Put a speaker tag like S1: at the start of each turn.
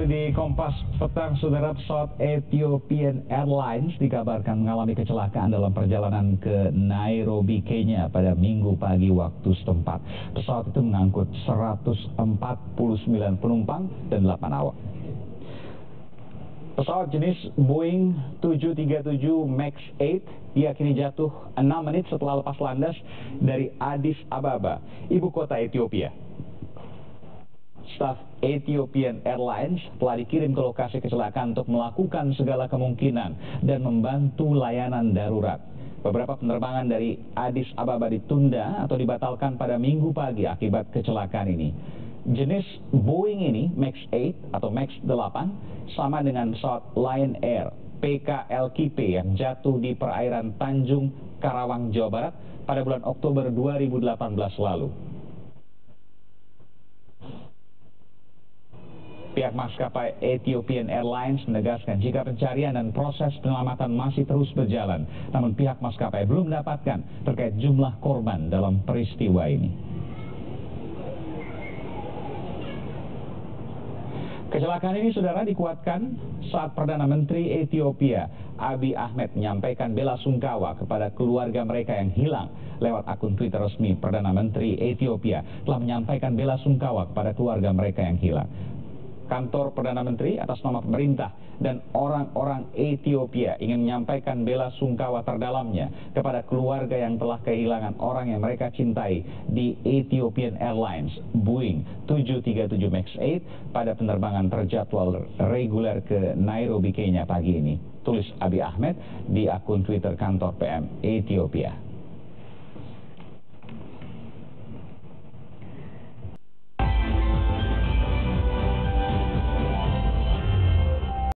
S1: kembali di Kompas Petang, saudara. Pesawat Ethiopian Airlines dikabarkan mengalami kecelakaan dalam perjalanan ke Nairobi, Kenya pada Minggu pagi waktu setempat. Pesawat itu mengangkut 149 penumpang dan 8 awak. Pesawat jenis Boeing 737 MAX 8 diyakini jatuh 6 menit setelah lepas landas dari Addis Ababa, ibu kota Ethiopia. Staf Ethiopian Airlines telah dikirim ke lokasi kecelakaan untuk melakukan segala kemungkinan dan membantu layanan darurat. Beberapa penerbangan dari Addis Ababa ditunda atau dibatalkan pada Minggu pagi akibat kecelakaan ini. Jenis Boeing ini, MAX 8 atau MAX 8, sama dengan pesawat Lion Air PKLKP yang jatuh di perairan Tanjung Karawang, Jawa Barat pada bulan Oktober 2018 lalu. Pihak maskapai Ethiopian Airlines menegaskan jika pencarian dan proses penyelamatan masih terus berjalan, namun pihak maskapai belum mendapatkan terkait jumlah korban dalam peristiwa ini. Kecelakaan ini, saudara, dikuatkan saat Perdana Menteri Ethiopia Abiy Ahmed menyampaikan bela sungkawa kepada keluarga mereka yang hilang. Lewat akun Twitter resmi, Perdana Menteri Ethiopia telah menyampaikan bela sungkawa kepada keluarga mereka yang hilang. Kantor Perdana Menteri atas nama pemerintah dan orang-orang Ethiopia ingin menyampaikan bela sungkawa terdalamnya kepada keluarga yang telah kehilangan orang yang mereka cintai di Ethiopian Airlines Boeing 737 MAX 8 pada penerbangan terjadwal reguler ke Nairobi, Kenya pagi ini. Tulis Abiy Ahmed di akun Twitter kantor PM Ethiopia.